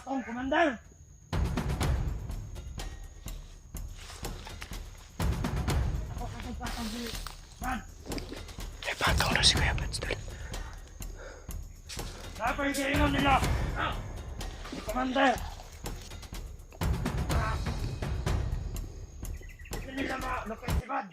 patong, Commander! Ako kapag patong si Man! May patong na si Kuya Bats dahil. Dapat yung nila! Commander! Hindi nila malupit si Bad!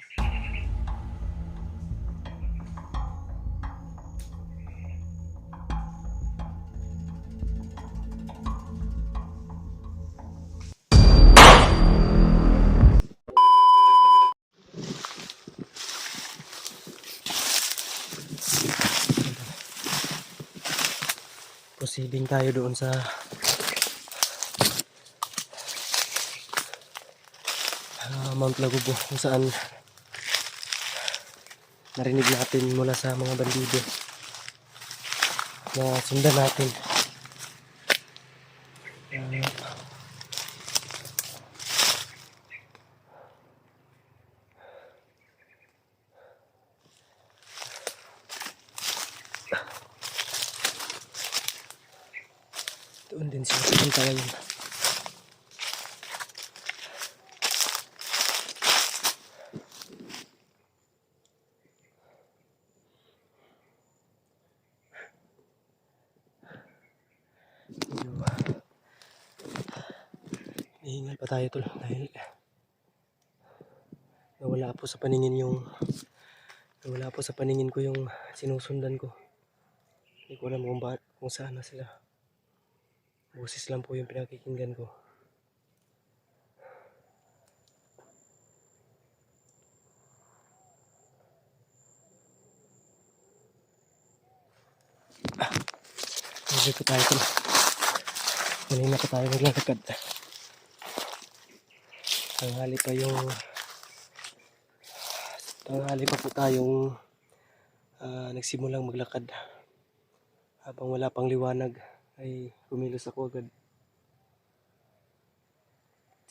Proceeding tayo doon sa Mount Lagubo kung saan narinig natin mula sa mga bandido na sundan natin. Doon din sila pupunta ngayon. Hihingal pa tayo tol dahil nawala po sa paningin ko yung sinusundan ko. Hindi ko alam kung saan na sila. Boses lang po yung pinakikinggan ko. Hindi po tayo tol. Kanina pa tayo naglalakad. Tanghali pa po tayong nagsimulang maglakad. Habang wala pang liwanag ay kumilos ako agad.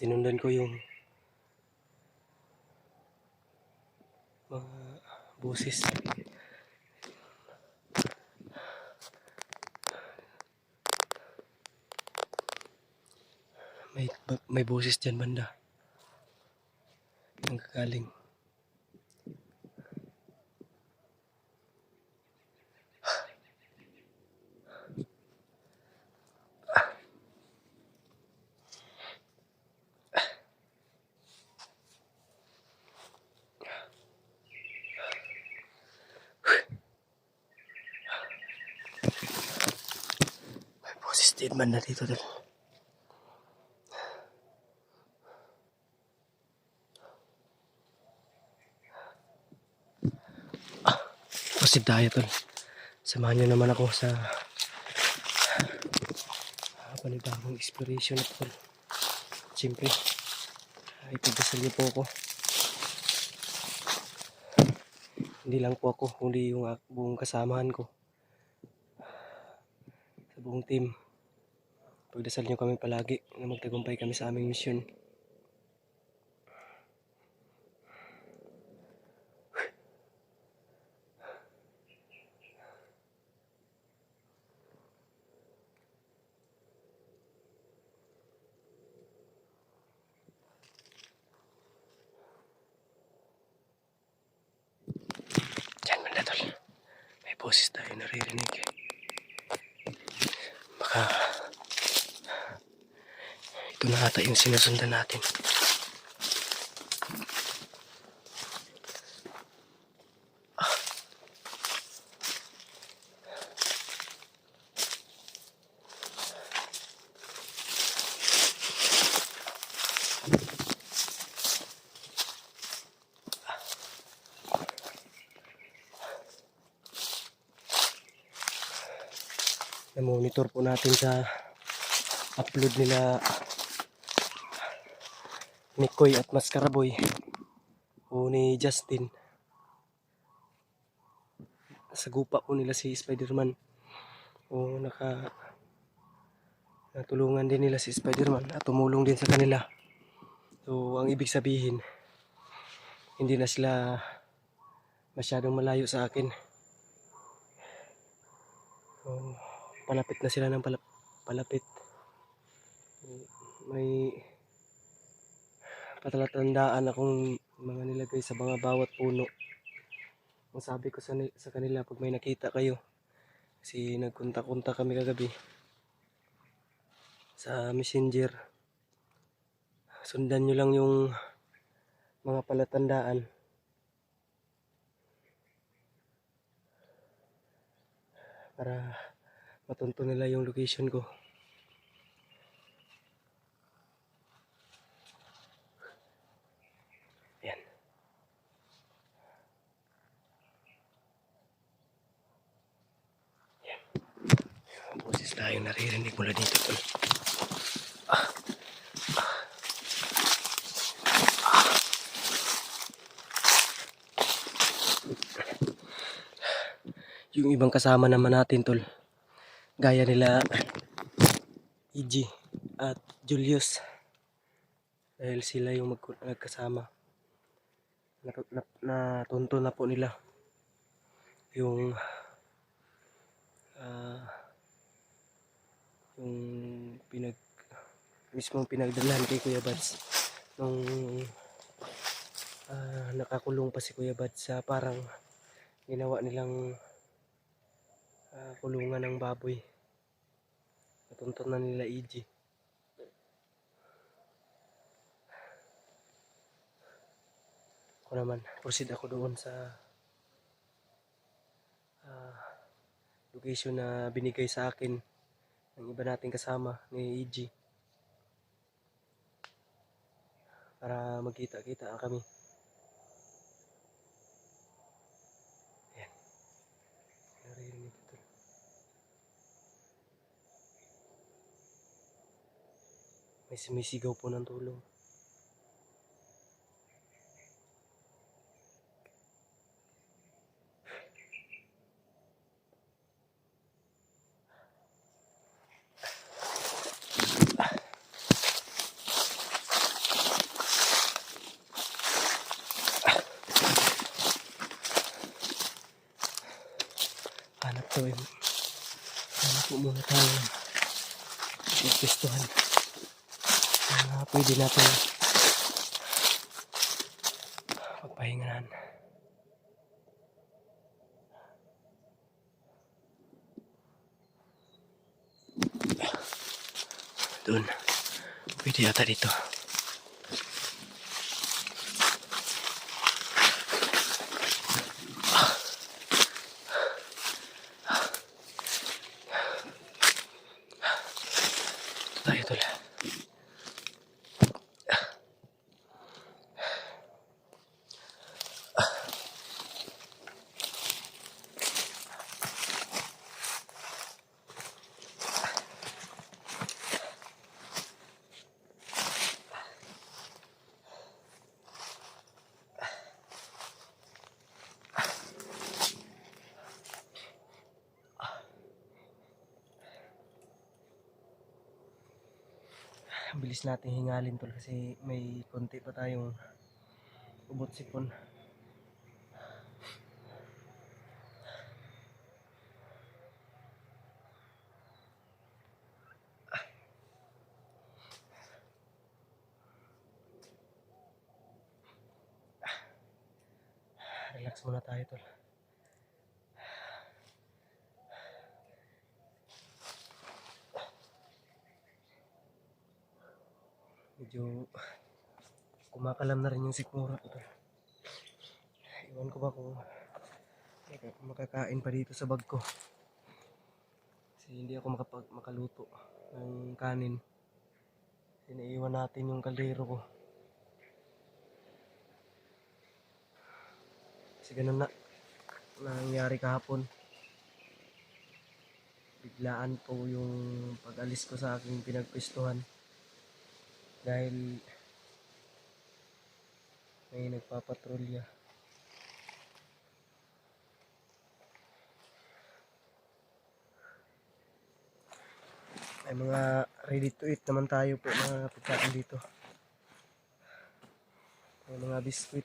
Sinundan ko yung mga boses. May boses dyan banda. Ang kagaling. May boses din banda dito dun. Proceed tayo tol. Samahan nyo naman ako sa panibagong exploration at tol. Siyempre, ipagdasal niyo po ako. Hindi lang po ako, kundi yung buong kasamahan ko. Sa buong team. Pagdasal niyo kami palagi na magtagumpay kami sa aming misyon. May boses tayo naririnig. Baka ito na ata yung sinusundan natin. Na-monitor po natin sa upload nila Mikoy at Mascaraboy o ni Justin. Sa gupa po nila si Spider-Man o natulungan din nila si Spider-Man at tumulong din sa kanila. So ang ibig sabihin, hindi na sila masyadong malayo sa akin. So palapit na sila ng palapit. may patalatandaan akong mga nilagay sa mga bawat puno. Ang sabi ko sa kanila, pag may nakita kayo, kasi nagkunta-kunta kami kagabi sa messenger, sundan nyo lang yung mga palatandaan para matunto nila yung location ko. Yan. Yan. Ang boses tayong naririnig mula dito. Yung ibang kasama naman natin, tol, gaya nila EG at Julius, dahil sila yung nagkasama, natunto na po nila yung yung mismong pinagdalhan kay Kuya Bads nung nakakulong pa si Kuya Bads sa parang ginawa nilang kulungan ng baboy. Natunto na nila EG. Ako naman, proceed ako doon sa location na binigay sa akin ng iba nating kasama ni EG para magkita-kita kami. Ayan. Naririnig ito. May sumisigaw po ng tulong. Hanap to eh. Hanap po muna tayo ng magpistuhan. Pwede natin magpahingahan. Doon. Pwede yata dito. Tayo tol. Bilis natin hingalin tol kasi may konti pa tayong ubot sipon. Relax muna tayo tol. Medyo kumakalam na rin yung sikmura ko tol. Iwan ko ba kung makakain pa dito sa bag ko. Kasi hindi ako makaluto ng kanin. Sinaiwan natin yung kaldero ko. Kasi ganun na nangyari kahapon. Biglaan po yung pag-alis ko sa aking pinagpwestuhan. Dahil may nagpapatrolya. May mga ready to eat naman tayo po mga pagkain dito. May mga biskuit.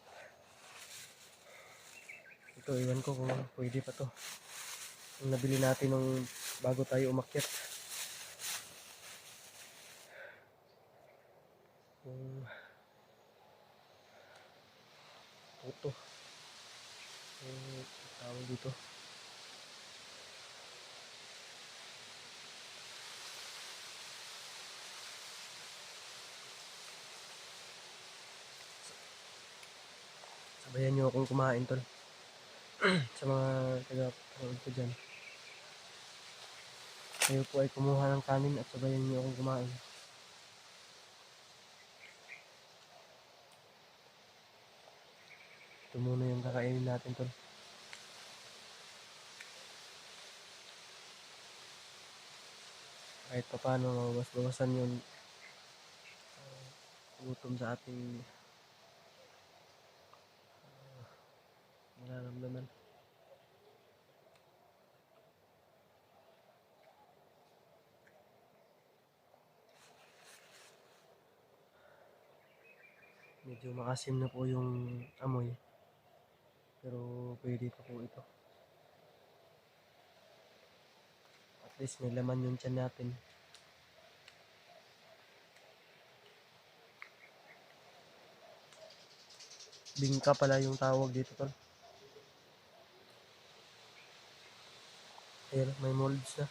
Ito, iwan ko kung pwede pa to. Yung nabili natin nung bago tayo umakyat. kung puto. Tawag dito. Sabayan nyo akong kumain, tol. Sa mga taga-panood ko dyan. Kayo po ay kumuha ng kanin at sabayan nyo akong kumain. Ito muna yung kakainin natin, tol. Kahit pa paano, mabawas-bawasan yung gutom sa ating nararamdaman. Medyo makasim na po yung amoy. Pero pwede pa po ito. At least may laman yung tiyan natin. Bingka pala yung tawag dito, tol. Ayan, may molds na.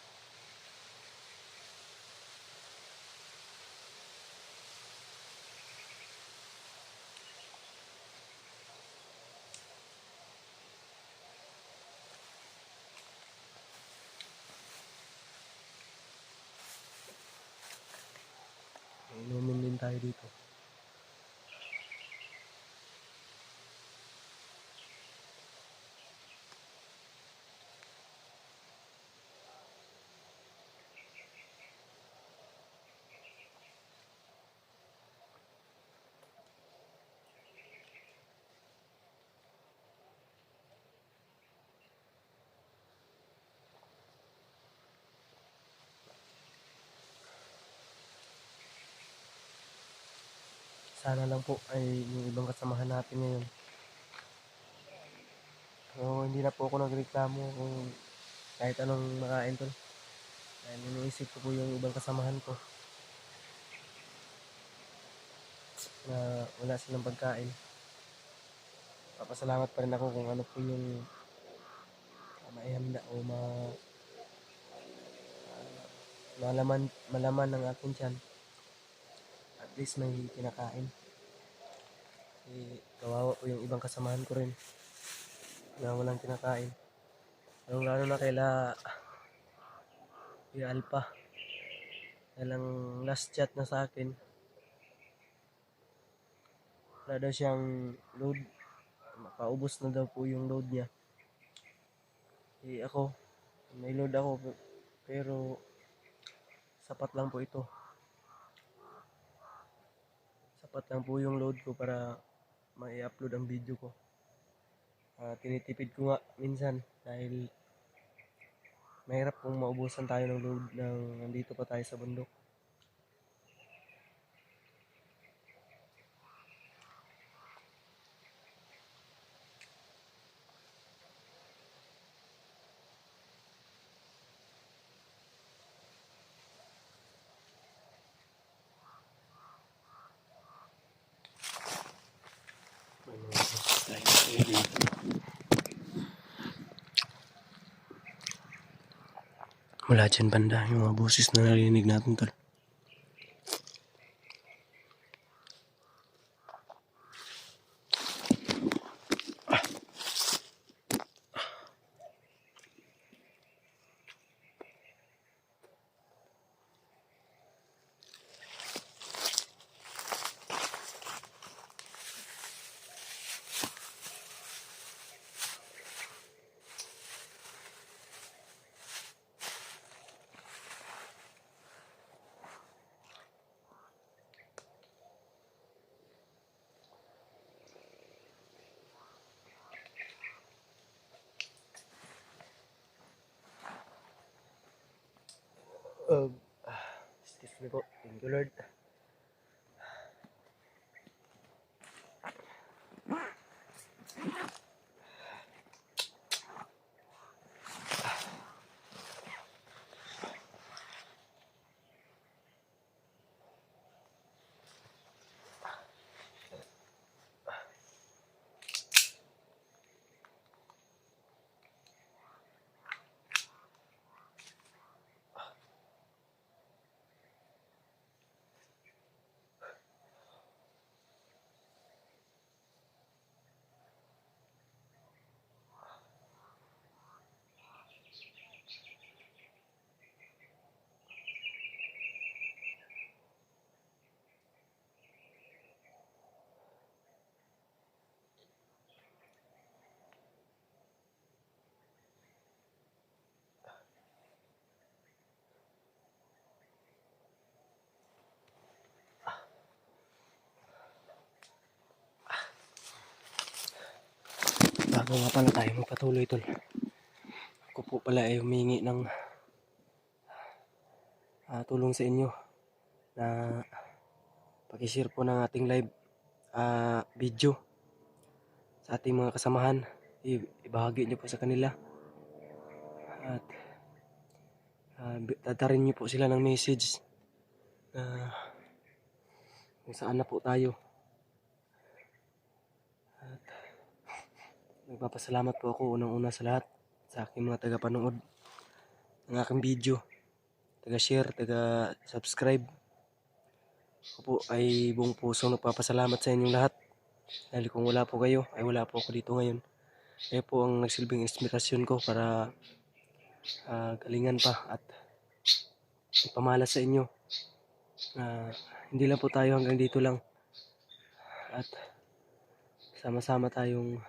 Inumin din tayo dito. Sana lang po ay yung ibang kasamahan natin ngayon. So, hindi na po ako nagreklamo kung kahit anong makain, tol. Dahil iniisip ko po yung ibang kasamahan ko na wala silang pagkain. Papasalamat pa rin ako kung ano po yung maihanda o malaman ng akin tiyan. At least may kinakain. Kawawa po yung ibang kasamahan ko rin na walang kinakain. Lalo na kaila Alpha. Kailang last chat na sa akin, wala daw siyang load. Makaubos na daw po yung load niya. Ako, may load ako pero sapat lang po ito. Sapat lang po yung load ko para ma-upload ang video ko. Tinitipid ko nga minsan dahil mahirap kung maubusan tayo ng load nang nandito pa tayo sa bundok. Wala dyan banda yung mga boses na narinig natin, tol. Excuse me po. Thank you, Lord. Bago nga pala tayo magpatuloy tol, ako po pala ay humingi ng tulong sa inyo na pakishare po ng ating live video sa ating mga kasamahan. Ibahagi nyo po sa kanila at dadarin nyo po sila ng message na kung saan na po tayo. At nagpapasalamat po ako unang-una sa lahat sa aking mga taga-panood ng aking video, taga-share, taga-subscribe. Ako po ay buong pusong nagpapasalamat sa inyong lahat dahil kung wala po kayo ay wala po ako dito ngayon. Kayo po ang nagsilbing inspirasyon ko para galingan pa at ipamalas sa inyo na hindi lang po tayo hanggang dito lang at sama-sama tayong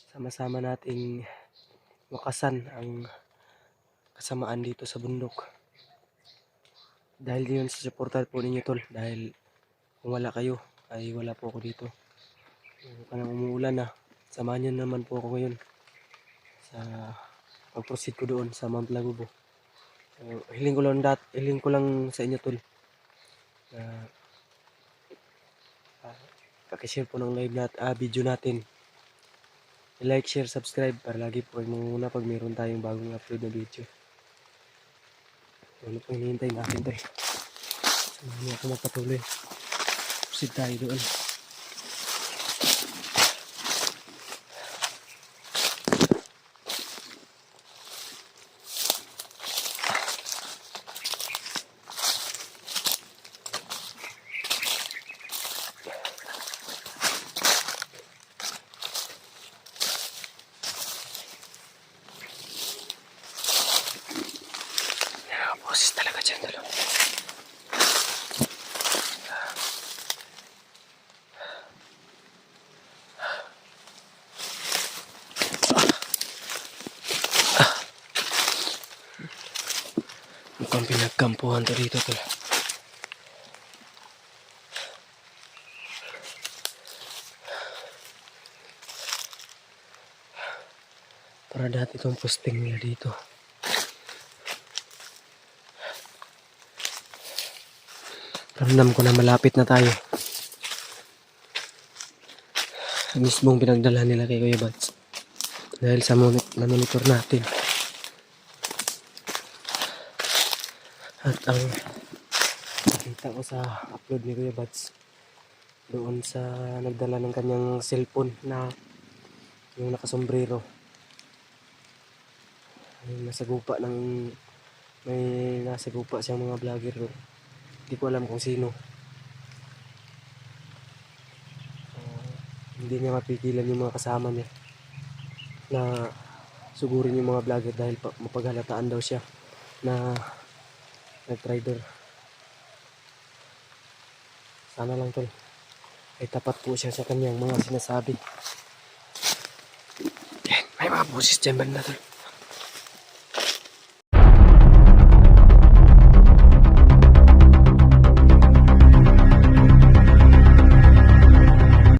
sama-sama nating wakasan ang kasamaan dito sa bundok. Dahil yun sa suporta po ninyo tol, dahil kung wala kayo ay wala po ako dito. Parang umuulan na, samahan nyo naman po ako ngayon sa pag-proceed ko doon sa Mount Lagubo. Hiling ko lang sa inyo tol na pakishare po ng live video natin. I-like, share, subscribe para lagi po kayo muna pag mayroon tayong bagong upload na video. Ano po hinihintay natin tol? Hindi ako magpatuloy. Proceed tayo doon. Boses talaga dyan tol. Mukhang pinagkampuhan to dito tol. Para dati itong posting nila dito. Ramdam ko na malapit na tayo. Mismong pinagdala nila kay Kuya Bats. Dahil sa monitor natin. At ang nakita ko sa upload ni Kuya Bats, doon sa nagdala ng kanyang cellphone na yung nakasombrero. May nasagupa siyang mga vlogger. Hindi ko alam kung sino. Hindi niya mapigilan yung mga kasama niya na sugurin yung mga vlogger dahil mapaghalataan daw siya na nag-rider. Sana lang tol ay tapat po siya sa kanyang mga sinasabi. Yan, may mga boses dyan banda tol.